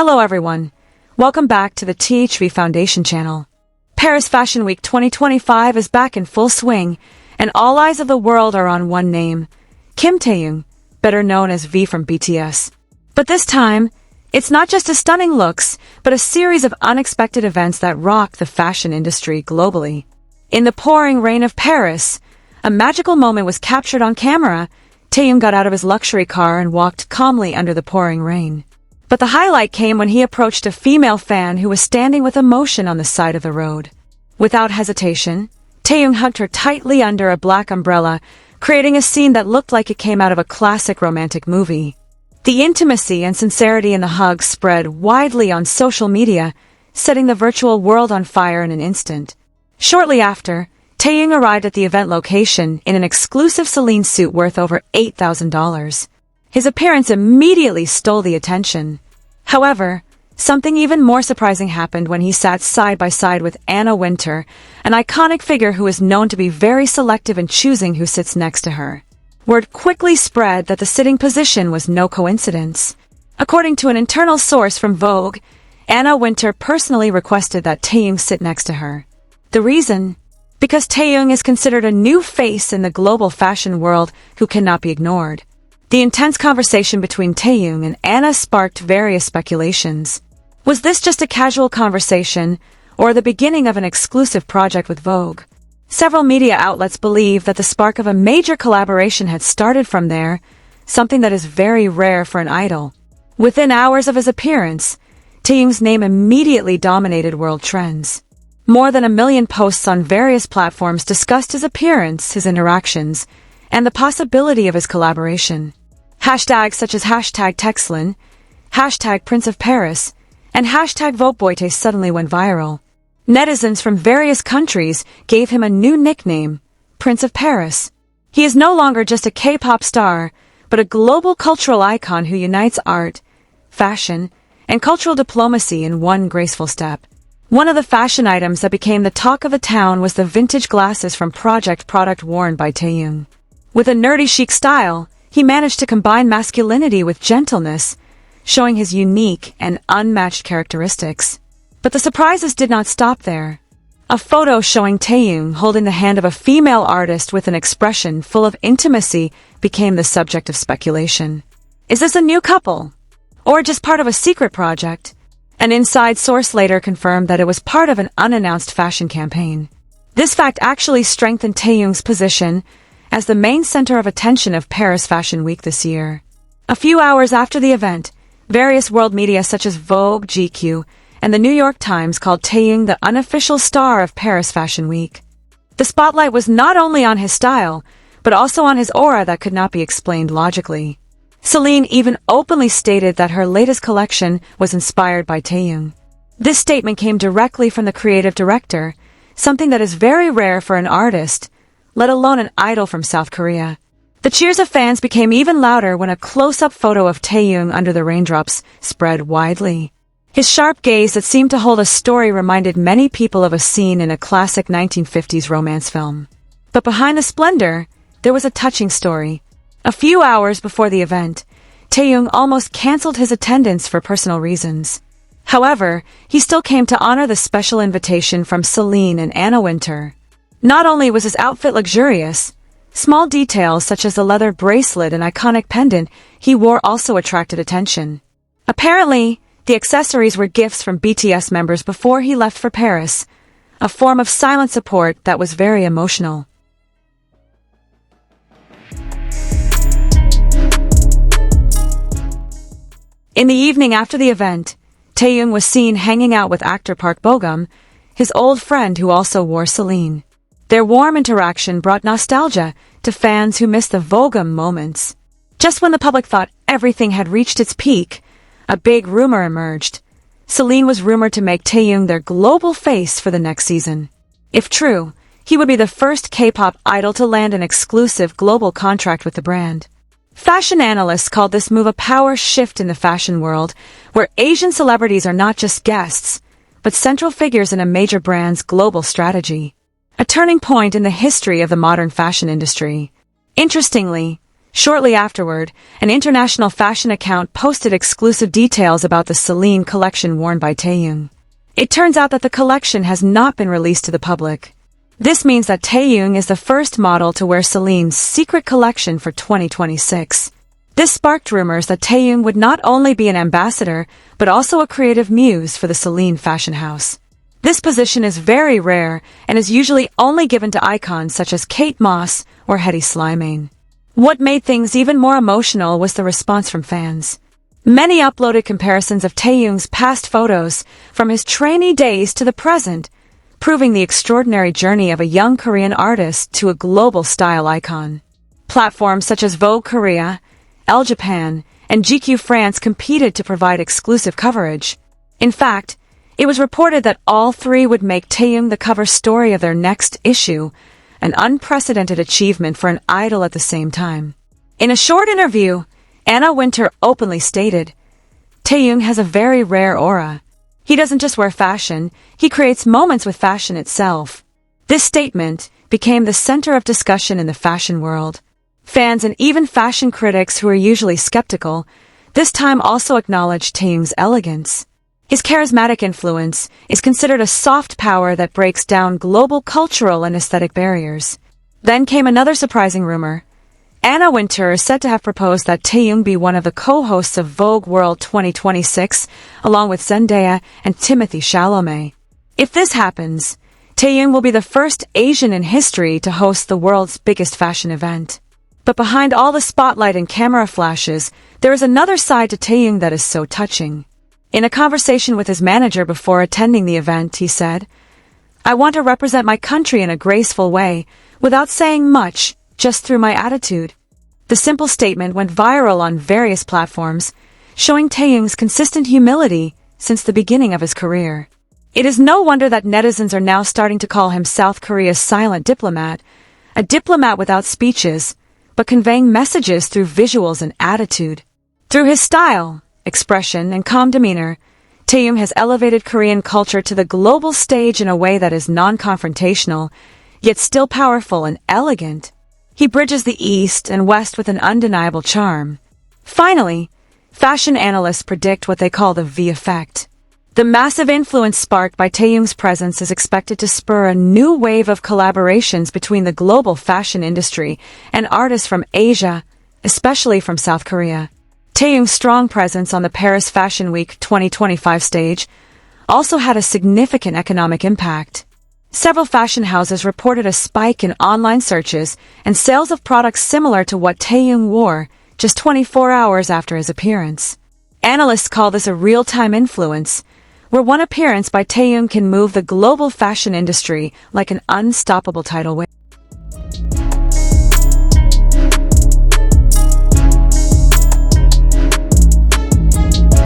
Hello everyone. Welcome back to the THV Foundation channel. Paris Fashion Week 2025 is back in full swing, and all eyes of the world are on one name, Kim Taehyung, better known as V from BTS. But this time, it's not just a stunning looks, but a series of unexpected events that rock the fashion industry globally. In the pouring rain of Paris, a magical moment was captured on camera. Taehyung got out of his luxury car and walked calmly under the pouring rain. But the highlight came when he approached a female fan who was standing with emotion on the side of the road. Without hesitation, Taehyung hugged her tightly under a black umbrella, creating a scene that looked like it came out of a classic romantic movie. The intimacy and sincerity in the hug spread widely on social media, setting the virtual world on fire in an instant. Shortly after, Taehyung arrived at the event location in an exclusive Celine suit worth over $8,000. His appearance immediately stole the attention. However, something even more surprising happened when he sat side by side with Wintour, an iconic figure who is known to be very selective in choosing who sits next to her. Word quickly spread that the sitting position was no coincidence. According to an internal source from Vogue, Wintour personally requested that Taehyung sit next to her. The reason? Because Taehyung is considered a new face in the global fashion world who cannot be ignored. The intense conversation between Taehyung and Anna sparked various speculations. Was this just a casual conversation, or the beginning of an exclusive project with Vogue? Several media outlets believe that the spark of a major collaboration had started from there, something that is very rare for an idol. Within hours of his appearance, Taehyung's name immediately dominated world trends. More than 1 million posts on various platforms discussed his appearance, his interactions, and the possibility of his collaboration. Hashtags such as #Texlin, #Prince of Paris, and #VogueBoyte suddenly went viral. Netizens from various countries gave him a new nickname, Prince of Paris. He is no longer just a K-pop star, but a global cultural icon who unites art, fashion, and cultural diplomacy in one graceful step. One of the fashion items that became the talk of the town was the vintage glasses from Project Product worn by Taehyung. With a nerdy chic style, he managed to combine masculinity with gentleness, showing his unique and unmatched characteristics. But the surprises did not stop there. A photo showing Taehyung holding the hand of a female artist with an expression full of intimacy became the subject of speculation. Is this a new couple? Or just part of a secret project? An inside source later confirmed that it was part of an unannounced fashion campaign. This fact actually strengthened Taehyung's position as the main center of attention of Paris Fashion Week this year. A few hours after the event, various world media such as Vogue, GQ, and the New York Times called Taehyung the unofficial star of Paris Fashion Week. The spotlight was not only on his style, but also on his aura that could not be explained logically. Celine even openly stated that her latest collection was inspired by Taehyung. This statement came directly from the creative director, something that is very rare for an artist, let alone an idol from South Korea. The cheers of fans became even louder when a close-up photo of Taehyung under the raindrops spread widely. His sharp gaze that seemed to hold a story reminded many people of a scene in a classic 1950s romance film. But behind the splendor, there was a touching story. A few hours before the event, Taehyung almost canceled his attendance for personal reasons. However, he still came to honor the special invitation from Celine and Wintour. Not only was his outfit luxurious, small details such as the leather bracelet and iconic pendant he wore also attracted attention. Apparently, the accessories were gifts from BTS members before he left for Paris, a form of silent support that was very emotional. In the evening after the event, Taehyung was seen hanging out with actor Park Bo-gum, his old friend who also wore Celine. Their warm interaction brought nostalgia to fans who missed the Bo-gum moments. Just when the public thought everything had reached its peak, a big rumor emerged. Celine was rumored to make Taehyung their global face for the next season. If true, he would be the first K-pop idol to land an exclusive global contract with the brand. Fashion analysts called this move a power shift in the fashion world, where Asian celebrities are not just guests, but central figures in a major brand's global strategy. A turning point in the history of the modern fashion industry. Interestingly, Shortly afterward, an international fashion account posted exclusive details about the Celine collection worn by Taehyung. It turns out that the collection has not been released to the public. This means that Taehyung is the first model to wear Celine's secret collection for 2026. This sparked rumors that Taehyung would not only be an ambassador, but also a creative muse for the Celine fashion house. This position is very rare and is usually only given to icons such as Kate Moss or Hedy Slimane. What made things even more emotional was the response from fans. Many uploaded comparisons of Taehyung's past photos from his trainee days to the present, proving the extraordinary journey of a young Korean artist to a global style icon. Platforms such as Vogue Korea, Elle Japan, and GQ France competed to provide exclusive coverage. In fact, it was reported that all three would make Taehyung the cover story of their next issue, an unprecedented achievement for an idol at the same time. In a short interview, Wintour openly stated, "Taehyung has a very rare aura. He doesn't just wear fashion, he creates moments with fashion itself." This statement became the center of discussion in the fashion world. Fans and even fashion critics who are usually skeptical, this time also acknowledged Taehyung's elegance. His charismatic influence is considered a soft power that breaks down global cultural and aesthetic barriers. Then came another surprising rumor. Wintour is said to have proposed that Taehyung be one of the co-hosts of Vogue World 2026, along with Zendaya and Timothée Chalamet. If this happens, Taehyung will be the first Asian in history to host the world's biggest fashion event. But behind all the spotlight and camera flashes, there is another side to Taehyung that is so touching. In a conversation with his manager before attending the event, he said, "I want to represent my country in a graceful way, without saying much, just through my attitude." The simple statement went viral on various platforms, showing Taehyung's consistent humility since the beginning of his career. It is no wonder that netizens are now starting to call him South Korea's silent diplomat, a diplomat without speeches, but conveying messages through visuals and attitude. Through his style, expression, and calm demeanor, Taehyung has elevated Korean culture to the global stage in a way that is non-confrontational, yet still powerful and elegant. He bridges the East and West with an undeniable charm. Finally, fashion analysts predict what they call the V effect. The massive influence sparked by Taehyung's presence is expected to spur a new wave of collaborations between the global fashion industry and artists from Asia, especially from South Korea. Taehyung's strong presence on the Paris Fashion Week 2025 stage also had a significant economic impact. Several fashion houses reported a spike in online searches and sales of products similar to what Taehyung wore just 24 hours after his appearance. Analysts call this a real-time influence, where one appearance by Taehyung can move the global fashion industry like an unstoppable tidal wave.